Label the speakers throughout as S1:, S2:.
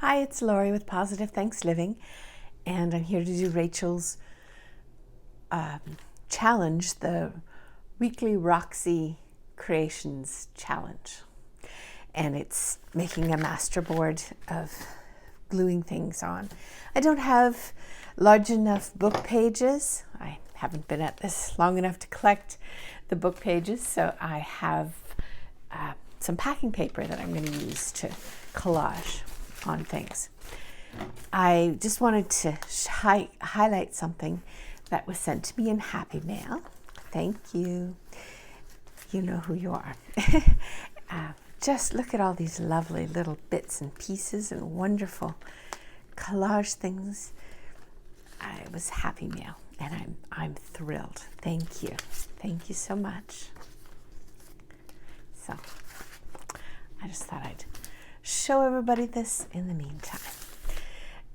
S1: Hi, it's Lori with Positive Thanks Living, and I'm here to do Rachel's challenge, the weekly Roxy Creations challenge. And it's making a masterboard of gluing things on. I don't have large enough book pages. I haven't been at this long enough to collect the book pages, so I have some packing paper that I'm going to use to collage on things. I just wanted to highlight something that was sent to me in Happy Mail. Thank you. You know who you are. Just look at all these lovely little bits and pieces and wonderful collage things. It was Happy Mail, and I'm thrilled. Thank you. Thank you so much. So I just thought I'd show everybody this in the meantime.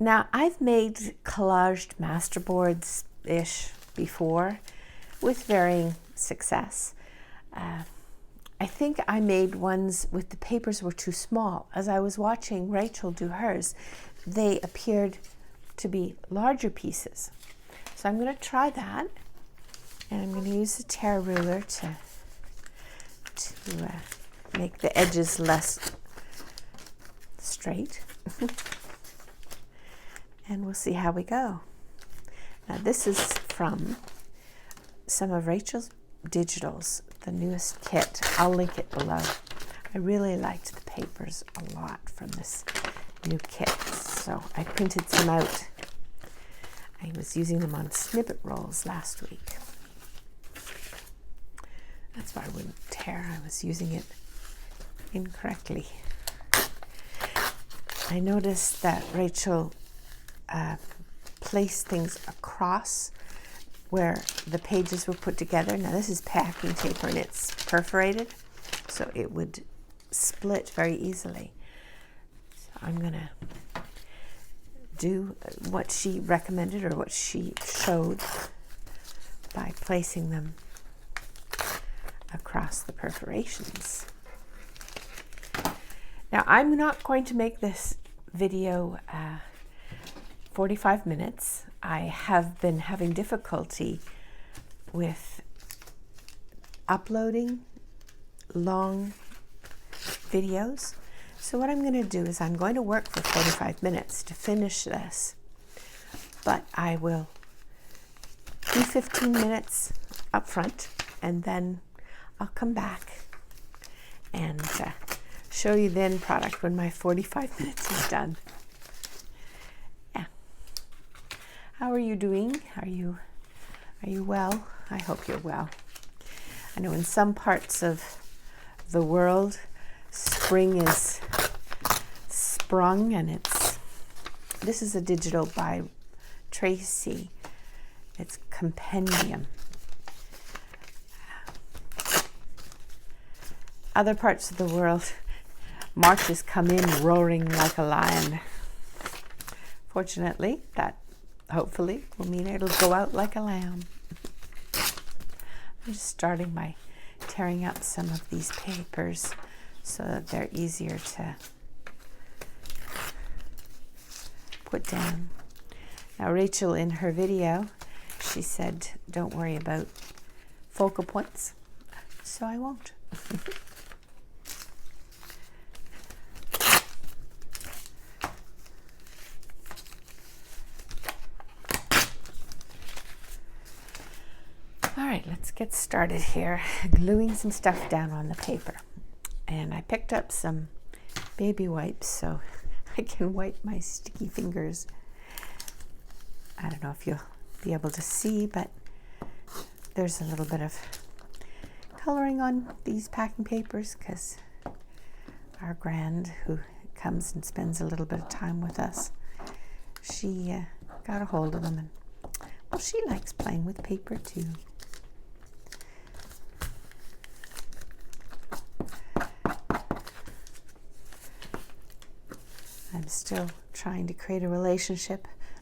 S1: Now, I've made collaged masterboards-ish before with varying success. I think I made ones with the papers were too small. As I was watching Rachel do hers, they appeared to be larger pieces. So I'm going to try that, and I'm going to use the tear ruler to make the edges less straight. And we'll see how we go. Now, this is from some of Rachel's digitals, the newest kit. I'll link it below. I really liked the papers a lot from this new kit, so I printed some out. I was using them on snippet rolls last week. That's why I wouldn't tear. I was using it incorrectly. I noticed that Rachel placed things across where the pages were put together. Now, this is packing paper and it's perforated, so it would split very easily. So I'm going to do what she recommended or what she showed by placing them across the perforations. Now, I'm not going to make this video 45 minutes. I have been having difficulty with uploading long videos. So what I'm going to do is I'm going to work for 45 minutes to finish this, but I will do 15 minutes up front, and then I'll come back and show you the end product when my 45 minutes is done. Yeah. How are you doing? Are you well? I hope you're well. I know in some parts of the world, spring is sprung, and this is a digital by Tracie. It's Compendium. Other parts of the world, March has come in roaring like a lion. Fortunately, that hopefully will mean it'll go out like a lamb. I'm just starting by tearing up some of these papers so that they're easier to put down. Now, Rachel, in her video, she said, don't worry about focal points, so I won't. All right, let's get started here, gluing some stuff down on the paper. And I picked up some baby wipes so I can wipe my sticky fingers. I don't know if you'll be able to see, but there's a little bit of coloring on these packing papers because our grand, who comes and spends a little bit of time with us, she got a hold of them, and well, she likes playing with paper too. I'm still trying to create a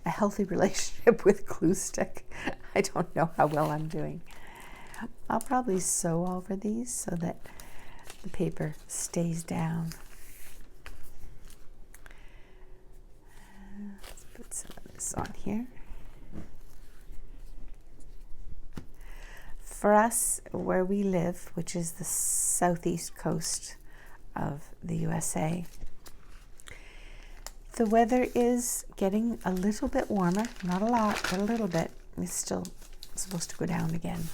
S1: healthy relationship with glue stick. I don't know how well I'm doing. I'll probably sew over these so that the paper stays down. this on here. For us, where we live, which is the southeast coast of the USA, the weather is getting a little bit warmer, not a lot, but a little bit. It's still supposed to go down again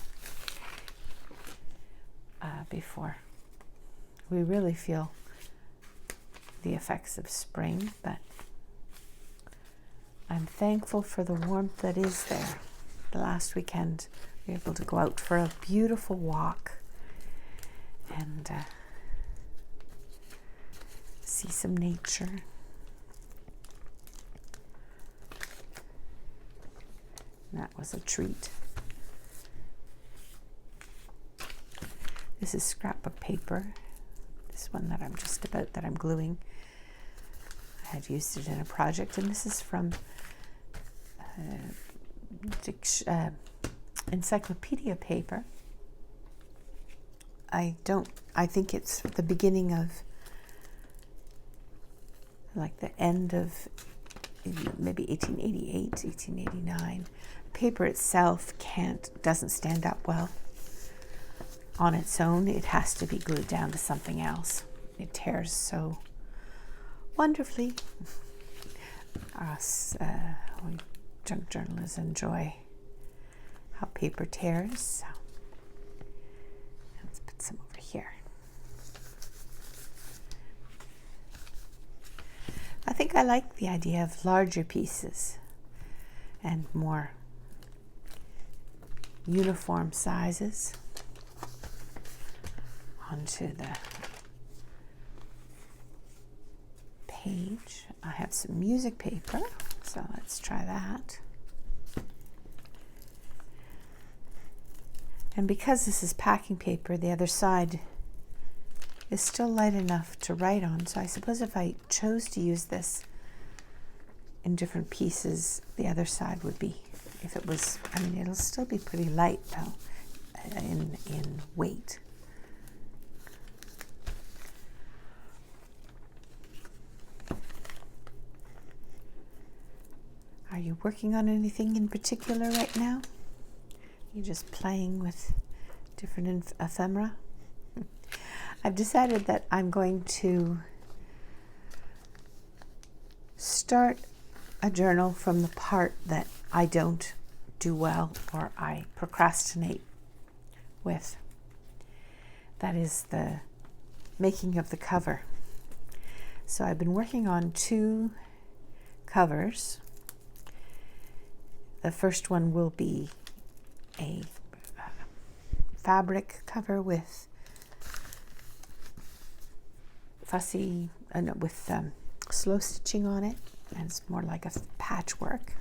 S1: before we really feel the effects of spring, but I'm thankful for the warmth that is there. The last weekend, we were able to go out for a beautiful walk and see some nature. And that was a treat. This is scrapbook paper. This one that I'm gluing. I had used it in a project, and this is from encyclopedia paper. I think it's the beginning of, like the end of maybe 1888, 1889. Paper itself doesn't stand up well on its own. It has to be glued down to something else. It tears so wonderfully. Us junk journalists enjoy how paper tears. So let's put some over here. I think I like the idea of larger pieces and more uniform sizes onto the page. I have some music paper, so let's try that. And because this is packing paper, the other side is still light enough to write on. So I suppose if I chose to use this in different pieces, the other side would be, if it was, I mean, it'll still be pretty light though in weight. Are you working on anything in particular right now? You're just playing with different ephemera? I've decided that I'm going to start a journal from the part that I don't do well or I procrastinate with. That is the making of the cover. So I've been working on 2 covers. The first one will be a fabric cover with slow stitching on it, and it's more like a patchwork.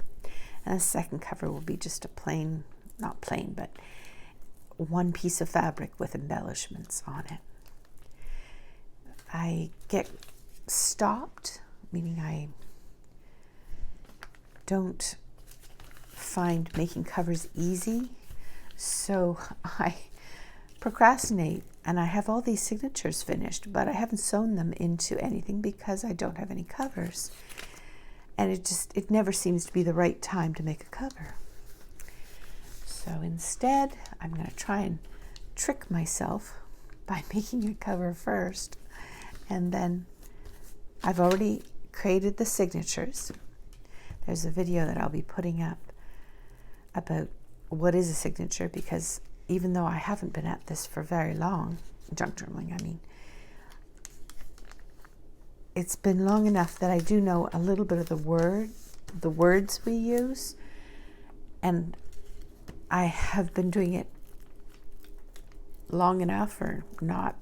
S1: And the second cover will be just a plain, not plain, but one piece of fabric with embellishments on it. I get stopped, meaning I don't find making covers easy, so I procrastinate, and I have all these signatures finished, but I haven't sewn them into anything because I don't have any covers, and it never seems to be the right time to make a cover. So instead, I'm going to try and trick myself by making a cover first, and then I've already created the signatures. There's a video that I'll be putting up about what is a signature, because even though I haven't been at this for very long, junk journaling, I mean, it's been long enough that I do know a little bit of the words we use, and I have been doing it long enough, or not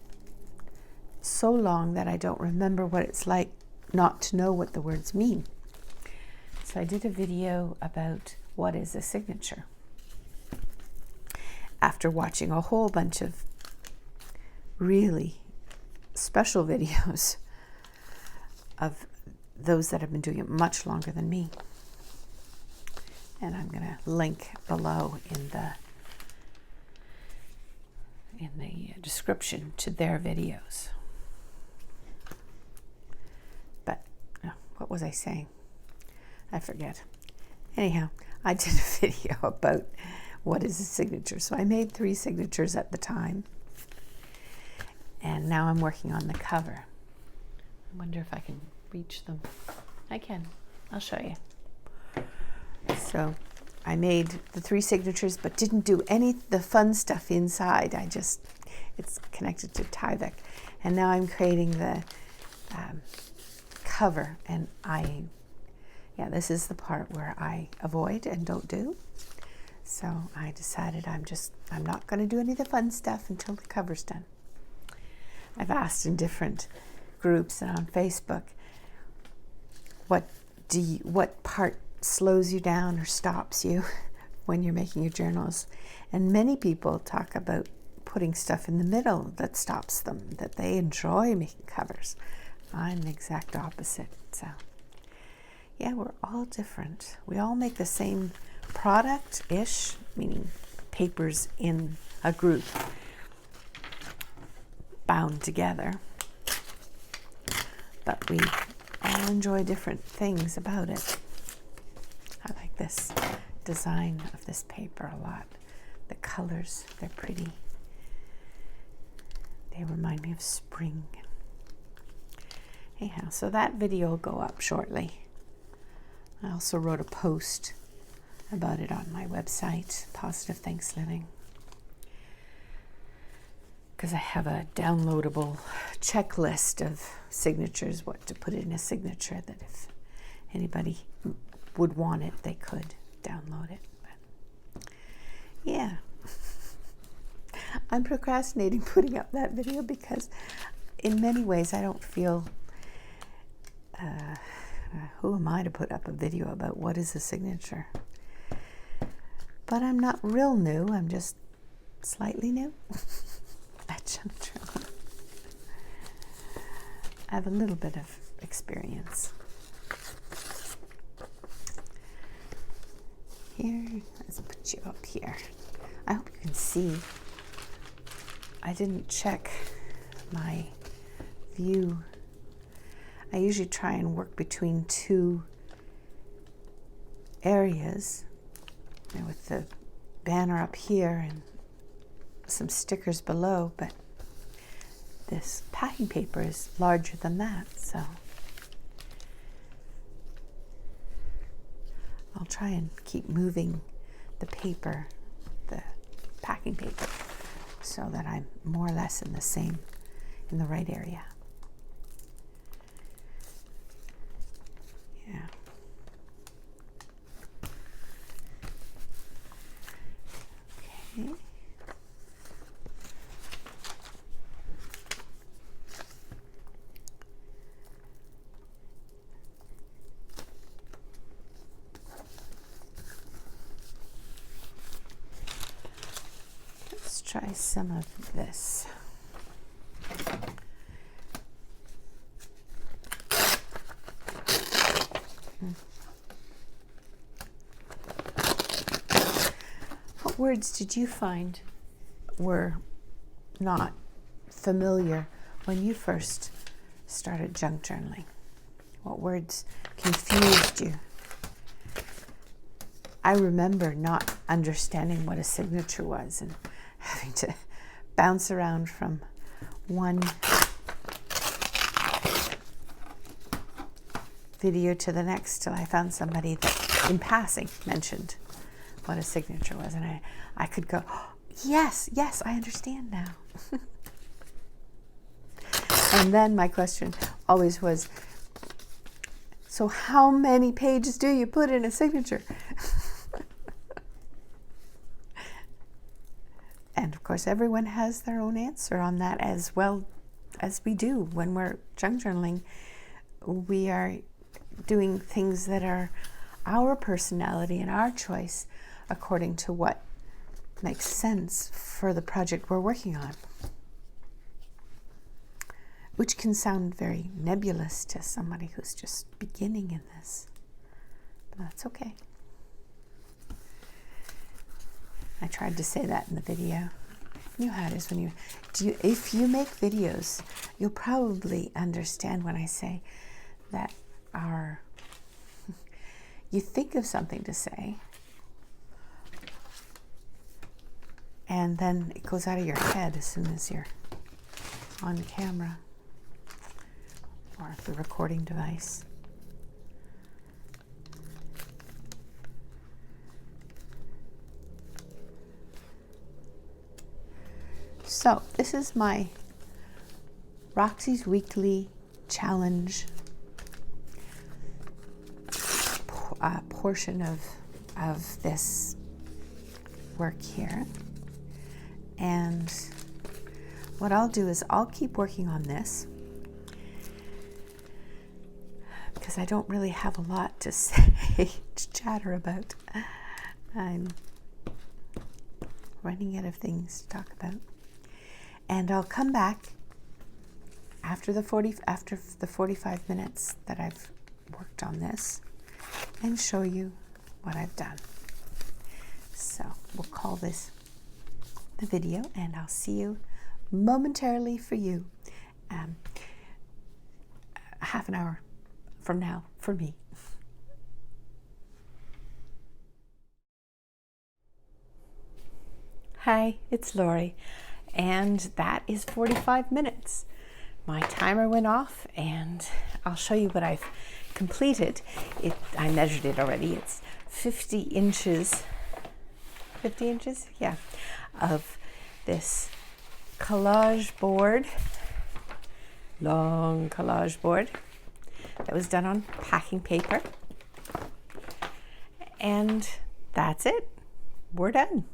S1: so long, that I don't remember what it's like not to know what the words mean. So I did a video about what is a signature after watching a whole bunch of really special videos of those that have been doing it much longer than me. And I'm going to link below in the description to their videos. But what was I saying? I forget. Anyhow, I did a video about what is a signature. So I made 3 signatures at the time. And now I'm working on the cover. I wonder if I can reach them. I can. I'll show you. So I made the 3 signatures, but didn't do the fun stuff inside. It's connected to Tyvek. And now I'm creating the cover. And this is the part where I avoid and don't do. So I decided I'm not going to do any of the fun stuff until the cover's done. I've asked in different groups and on Facebook, what part slows you down or stops you when you're making your journals? And many people talk about putting stuff in the middle that stops them, that they enjoy making covers. I'm the exact opposite. So yeah, we're all different. We all make the same product-ish, meaning papers in a group bound together, but we all enjoy different things about it. I like this design of this paper a lot. The colors, they're pretty. They remind me of spring. Anyhow, so that video will go up shortly. I also wrote a post about it on my website, Positive Thanks Living, because I have a downloadable checklist of signatures, what to put in a signature, that if anybody would want it, they could download it. But yeah, I'm procrastinating putting up that video because in many ways I don't feel, who am I to put up a video about what is a signature? But I'm not real new, I'm just slightly new. I have a little bit of experience. Here, let's put you up here. I hope you can see. I didn't check my view. I usually try and work between 2 areas, with the banner up here and some stickers below, but this packing paper is larger than that, so I'll try and keep moving the paper, the packing paper, so that I'm more or less in the right area. Yeah. Okay. Let's try some of this. What words did you find were not familiar when you first started junk journaling? What words confused you? I remember not understanding what a signature was and having to bounce around from one video to the next till I found somebody that in passing mentioned what a signature was, and I could go, oh, yes, I understand now. And then my question always was, so how many pages do you put in a signature? And of course everyone has their own answer on that, as well as we do when we're junk journaling. We are doing things that are our personality and our choice according to what makes sense for the project we're working on, which can sound very nebulous to somebody who's just beginning in this, but that's okay. I tried to say that in the video. You know how it is when if you make videos, you'll probably understand when I say that you think of something to say, and then it goes out of your head as soon as you're on camera or the recording device. So this is my Roxy's Weekly Challenge portion of this work here. And what I'll do is I'll keep working on this because I don't really have a lot to say, to chatter about. I'm running out of things to talk about. And I'll come back after the 45 minutes that I've worked on this and show you what I've done. So we'll call this the video, and I'll see you momentarily for you, half an hour from now for me. Hi, it's Lori, and that is 45 minutes. My timer went off, and I'll show you what I've completed. I measured it already. It's 50 inches, yeah, of this collage board, long collage board that was done on packing paper. And that's it. We're done.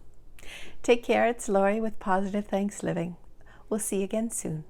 S1: Take care. It's Lori with Positive Thanks Living. We'll see you again soon.